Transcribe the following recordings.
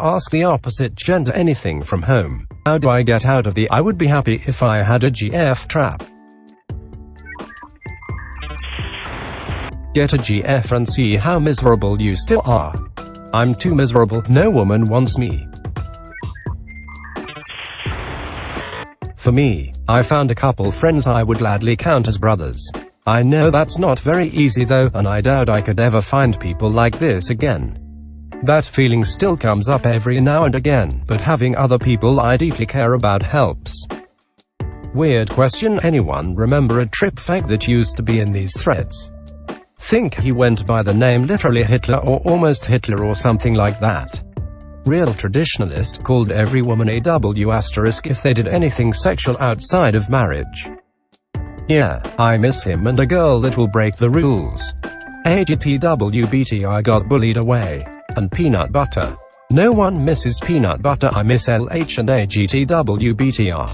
Ask the opposite gender anything from home. How do I get out of the I would be happy if I had a GF trap? Get a GF and see how miserable you still are. I'm too miserable, no woman wants me. For me, I found a couple friends I would gladly count as brothers. I know that's not very easy though, and I doubt I could ever find people like this again. That feeling still comes up every now and again, but having other people I deeply care about helps. Weird question. Anyone remember a trip fag that used to be in these threads? Think he went by the name literally Hitler or almost Hitler or something like that. Real traditionalist called every woman a W** if they did anything sexual outside of marriage. Yeah, I miss him and a girl that will break the rules. AGTWBT I got bullied away. And peanut butter. No one misses peanut butter. I miss LH and AGTWBTR.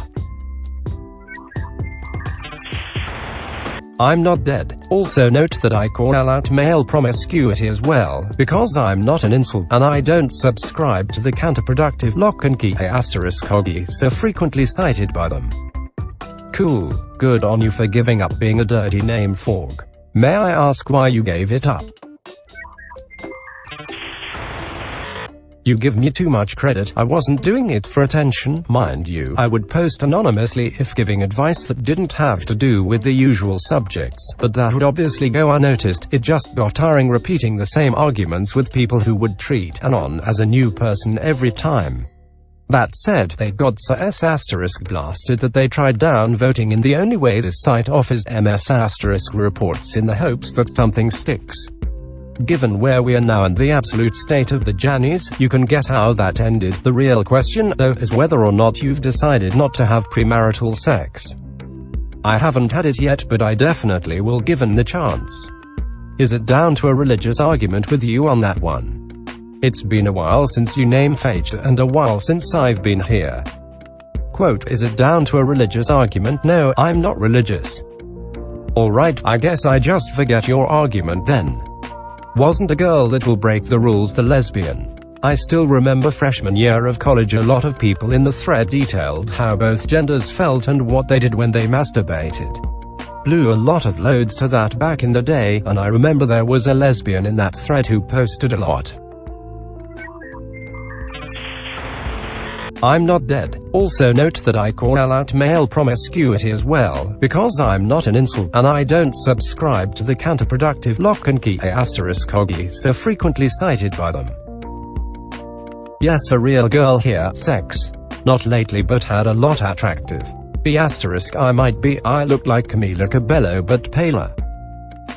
I'm not dead. Also note that I call out male promiscuity as well, because I'm not an incel, and I don't subscribe to the counterproductive lock and key *hoggy so frequently cited by them. Cool. Good on you for giving up being a dirty name forg. May I ask why you gave it up? You give me too much credit. I wasn't doing it for attention, mind you. I would post anonymously if giving advice that didn't have to do with the usual subjects, but that would obviously go unnoticed. It just got tiring repeating the same arguments with people who would treat anon as a new person every time. That said, they got so *blasted that they tried downvoting in the only way this site offers ms** reports in the hopes that something sticks. Given where we are now and the absolute state of the Jannies, you can guess how that ended. The real question, though, is whether or not you've decided not to have premarital sex. I haven't had it yet, but I definitely will given the chance. Is it down to a religious argument with you on that one? It's been a while since you name fate, and a while since I've been here. Quote, is it down to a religious argument? No, I'm not religious. Alright, I guess I just forget your argument then. Wasn't a girl that will break the rules the lesbian? I still remember freshman year of college, a lot of people in the thread detailed how both genders felt and what they did when they masturbated. Blew a lot of loads to that back in the day, and I remember there was a lesbian in that thread who posted a lot. I'm not dead. Also note that I call out male promiscuity as well, because I'm not an incel, and I don't subscribe to the counterproductive lock and key *hoggy so frequently cited by them. Yes, a real girl here, sex. Not lately but had a lot attractive. B***, I might be, I look like Camila Cabello but paler.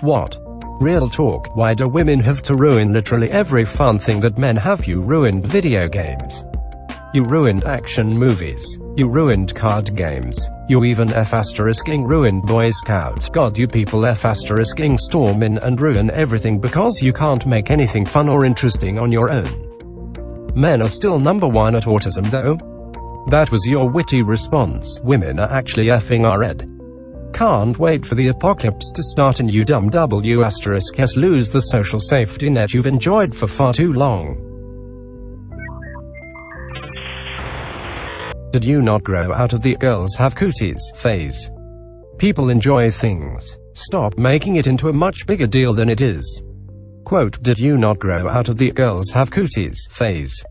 What? Real talk, why do women have to ruin literally every fun thing that men have? You ruined video games. You ruined action movies. You ruined card games. You even *ing ruined Boy Scouts. God, you people *ing storm in and ruin everything because you can't make anything fun or interesting on your own. Men are still *1 at autism though. That was your witty response. Women are actually effing our ed. Can't wait for the apocalypse to start and you dumb W** lose the social safety net you've enjoyed for far too long. Did you not grow out of the girls have cooties phase? People enjoy things. Stop making it into a much bigger deal than it is. Quote, did you not grow out of the girls have cooties phase?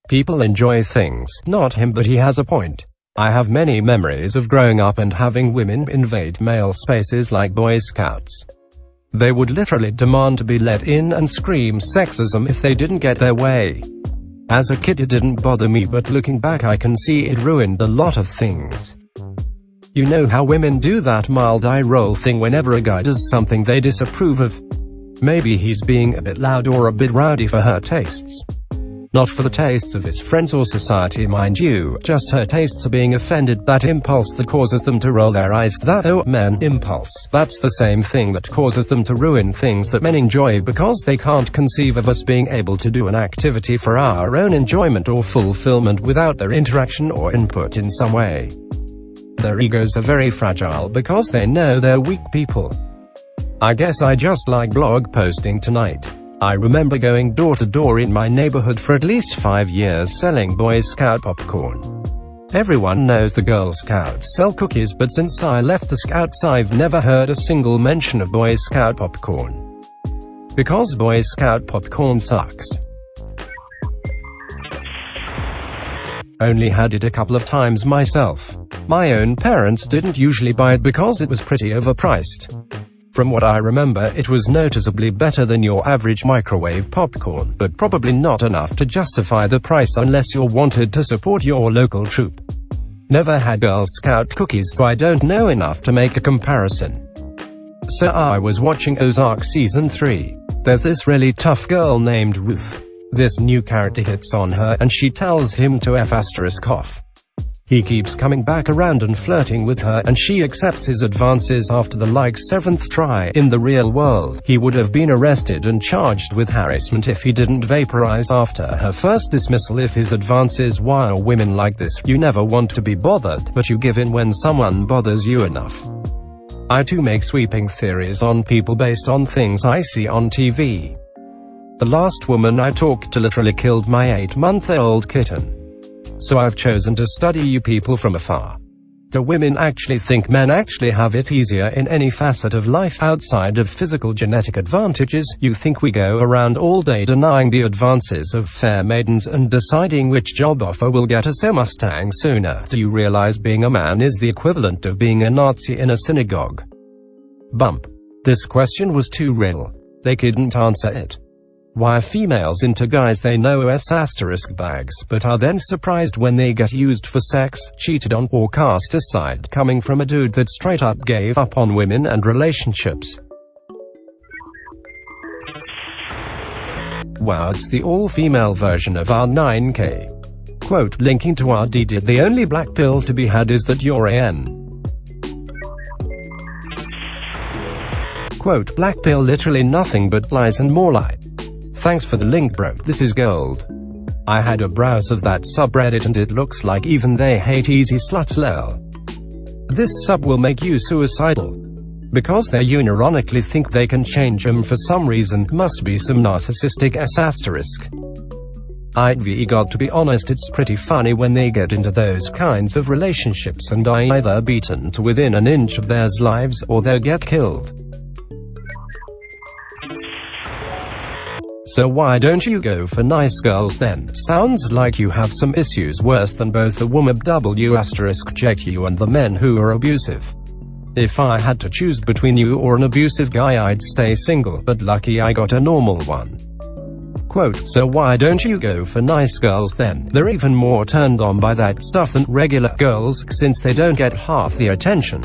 People enjoy things. Not him, but he has a point. I have many memories of growing up and having women invade male spaces like Boy Scouts. They would literally demand to be let in and scream sexism if they didn't get their way. As a kid it didn't bother me, but looking back I can see it ruined a lot of things. You know how women do that mild eye roll thing whenever a guy does something they disapprove of? Maybe he's being a bit loud or a bit rowdy for her tastes. Not for the tastes of his friends or society, mind you, just her tastes are being offended. That impulse that causes them to roll their eyes, that oh man impulse, that's the same thing that causes them to ruin things that men enjoy because they can't conceive of us being able to do an activity for our own enjoyment or fulfillment without their interaction or input in some way. Their egos are very fragile because they know they're weak people. I guess I just like blog posting tonight. I remember going door to door in my neighborhood for at least 5 years selling Boy Scout popcorn. Everyone knows the Girl Scouts sell cookies, but since I left the Scouts I've never heard a single mention of Boy Scout popcorn. Because Boy Scout popcorn sucks. Only had it a couple of times myself. My own parents didn't usually buy it because it was pretty overpriced. From what I remember, it was noticeably better than your average microwave popcorn, but probably not enough to justify the price unless you wanted to support your local troop. Never had Girl Scout cookies, so I don't know enough to make a comparison. So I was watching Ozark Season 3. There's this really tough girl named Ruth. This new character hits on her, and she tells him to off. He keeps coming back around and flirting with her, and she accepts his advances after the 7th try. In the real world, he would have been arrested and charged with harassment if he didn't vaporize after her first dismissal. If his advances wire women like this, you never want to be bothered, but you give in when someone bothers you enough. I too make sweeping theories on people based on things I see on TV. The last woman I talked to literally killed my 8-month-old kitten. So I've chosen to study you people from afar. Do women actually think men actually have it easier in any facet of life outside of physical genetic advantages? You think we go around all day denying the advances of fair maidens and deciding which job offer will get us a Mustang sooner? Do you realize being a man is the equivalent of being a Nazi in a synagogue? Bump. This question was too real. They couldn't answer it. Why are females into guys they know as * bags, but are then surprised when they get used for sex, cheated on, or cast aside, coming from a dude that straight up gave up on women and relationships? Wow, it's the all-female version of our 9K. Quote, linking to our DD, the only black pill to be had is that you're AN. Quote, black pill literally nothing but lies and more lies. Thanks for the link, bro. This is gold. I had a browse of that subreddit and it looks like even they hate easy sluts lol. This sub will make you suicidal. Because they unironically think they can change them for some reason. Must be some narcissistic *. I've got to be honest, it's pretty funny when they get into those kinds of relationships and are either beaten to within an inch of their lives, or they'll get killed. So why don't you go for nice girls then? Sounds like you have some issues worse than both the woman *JQ and the men who are abusive. If I had to choose between you or an abusive guy, I'd stay single, but lucky I got a normal one. Quote, so why don't you go for nice girls then? They're even more turned on by that stuff than regular girls, since they don't get half the attention.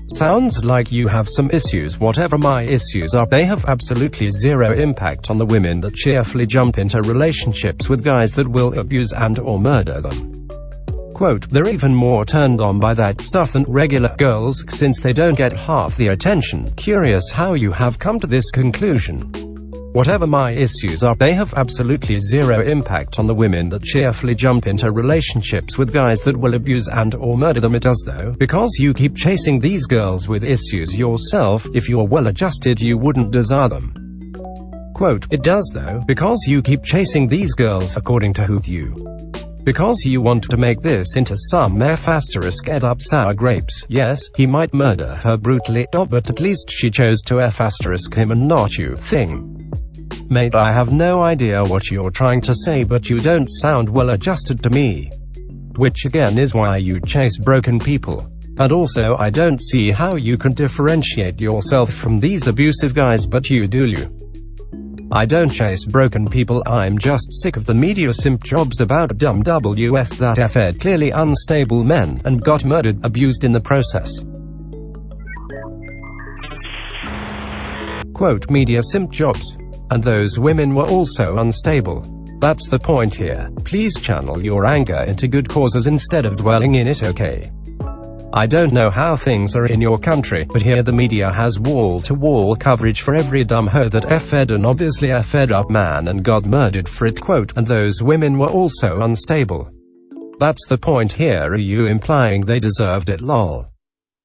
Sounds like you have some issues. Whatever my issues are, they have absolutely zero impact on the women that cheerfully jump into relationships with guys that will abuse and or murder them. Quote, they're even more turned on by that stuff than regular girls, since they don't get half the attention. Curious how you have come to this conclusion. Whatever my issues are, they have absolutely zero impact on the women that cheerfully jump into relationships with guys that will abuse and or murder them. It does though, because you keep chasing these girls with issues yourself. If you're well adjusted, you wouldn't desire them. Quote, it does though, because you keep chasing these girls according to who you. Because you want to make this into some *ed up sour grapes. Yes, he might murder her brutally, but at least she chose to *him and not you thing. Mate, I have no idea what you're trying to say, but you don't sound well adjusted to me. Which again is why you chase broken people. And also I don't see how you can differentiate yourself from these abusive guys, but you do. I don't chase broken people, I'm just sick of the media simp jobs about dumb WS that fed clearly unstable men, and got murdered, abused in the process. Quote, media simp jobs. And those women were also unstable. That's the point here. Please channel your anger into good causes instead of dwelling in it, okay? I don't know how things are in your country, but here the media has wall-to-wall coverage for every dumb hoe that fed an obviously fed up man and got murdered for it. Quote, and those women were also unstable. That's the point here. Are you implying they deserved it lol?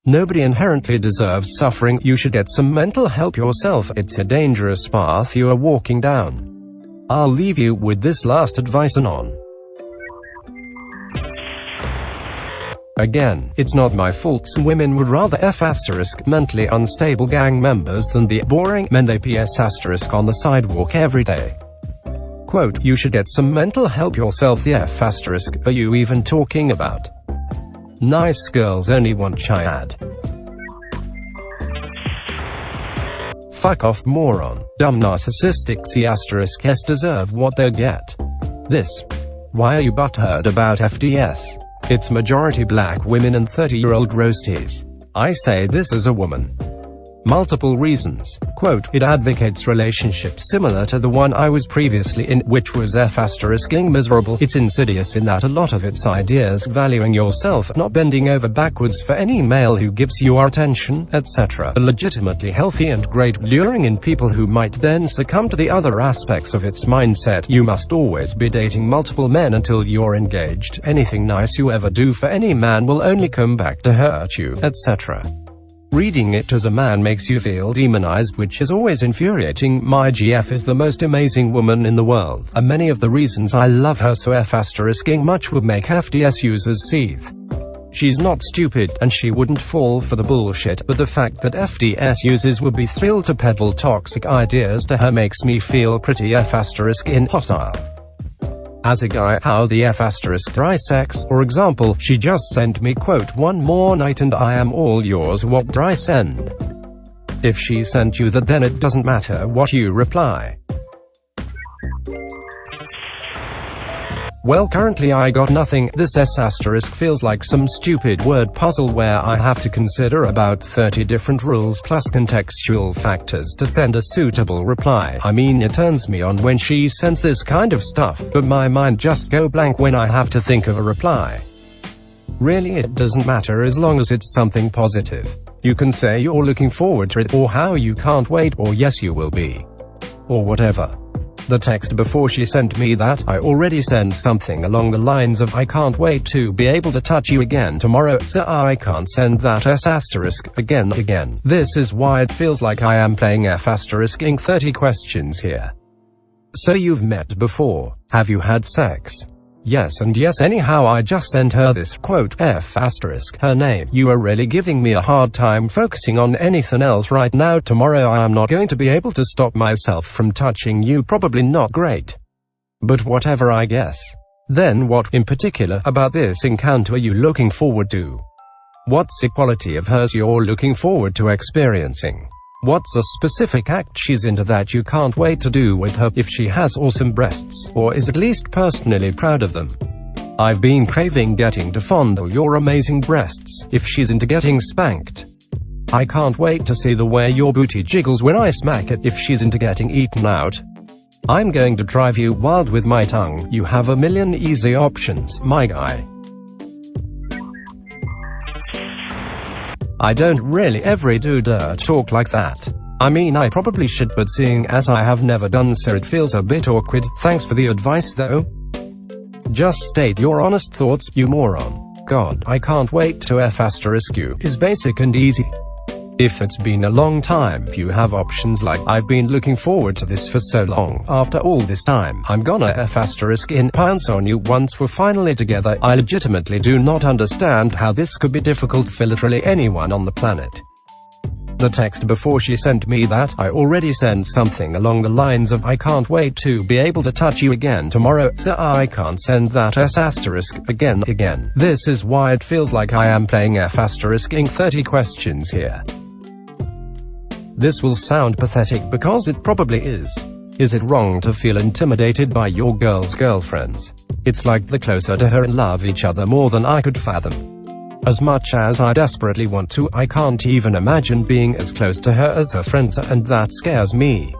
Nobody inherently deserves suffering. You should get some mental help yourself. It's a dangerous path you are walking down. I'll leave you with this last advice on. Again, it's not my fault some women would rather mentally unstable gang members than the boring men they PS* on the sidewalk every day. Quote, you should get some mental help yourself. The are you even talking about? Nice girls only want chiad. Fuck off, moron. Dumb narcissistic C***s deserve what they get. This. Why are you butthurt about FDS? It's majority black women and 30-year-old roasties. I say this as a woman. Multiple reasons. Quote, it advocates relationships similar to the one I was previously in, which was F***ing miserable. It's insidious in that a lot of its ideas valuing yourself, not bending over backwards for any male who gives you our attention, etc., are legitimately healthy and great, luring in people who might then succumb to the other aspects of its mindset. You must always be dating multiple men until you're engaged. Anything nice you ever do for any man will only come back to hurt you, etc. Reading it as a man makes you feel demonized, which is always infuriating. My GF is the most amazing woman in the world, and many of the reasons I love her so F***ing much would make FDS users seethe. She's not stupid, and she wouldn't fall for the bullshit, but the fact that FDS users would be thrilled to peddle toxic ideas to her makes me feel pretty F***ing hostile. As a guy, how the F*** sex? For example, she just sent me, quote, one more night and I am all yours. What did I send? If she sent you that, then it doesn't matter what you reply. Well, currently I got nothing. This S** feels like some stupid word puzzle where I have to consider about 30 different rules plus contextual factors to send a suitable reply. I mean, it turns me on when she sends this kind of stuff, but my mind just go blank when I have to think of a reply. Really, it doesn't matter as long as it's something positive. You can say you're looking forward to it, or how you can't wait, or yes you will be, or whatever. The text before she sent me that, I already sent something along the lines of I can't wait to be able to touch you again tomorrow, so I can't send that S** again. This is why it feels like I am playing F***ing 30 questions here. So you've met before. Have you had sex? Yes and yes. Anyhow, I just sent her this, quote, F***, her name. You are really giving me a hard time focusing on anything else right now. Tomorrow I am not going to be able to stop myself from touching you. Probably not great. But whatever, I guess. Then what, in particular, about this encounter are you looking forward to? What's a quality of hers you're looking forward to experiencing? What's a specific act she's into that you can't wait to do with her? If she has awesome breasts, or is at least personally proud of them. I've been craving getting to fondle your amazing breasts. If she's into getting spanked. I can't wait to see the way your booty jiggles when I smack it. If she's into getting eaten out. I'm going to drive you wild with my tongue. You have a million easy options, my guy. I don't really ever do talk like that. I mean, I probably should, but seeing as I have never done so it feels a bit awkward. Thanks for the advice though. Just state your honest thoughts, you moron. God, I can't wait to F*** is basic and easy. If it's been a long time, if you have options like, I've been looking forward to this for so long, after all this time, I'm gonna F*** pounce on you once we're finally together. I legitimately do not understand how this could be difficult for literally anyone on the planet. The text before she sent me that, I already sent something along the lines of I can't wait to be able to touch you again tomorrow, so I can't send that S** again. This is why it feels like I am playing F***ing 30 questions here. This will sound pathetic because it probably is. Is it wrong to feel intimidated by your girl's girlfriends? It's like the closer to her and love each other more than I could fathom. As much as I desperately want to, I can't even imagine being as close to her as her friends, and that scares me.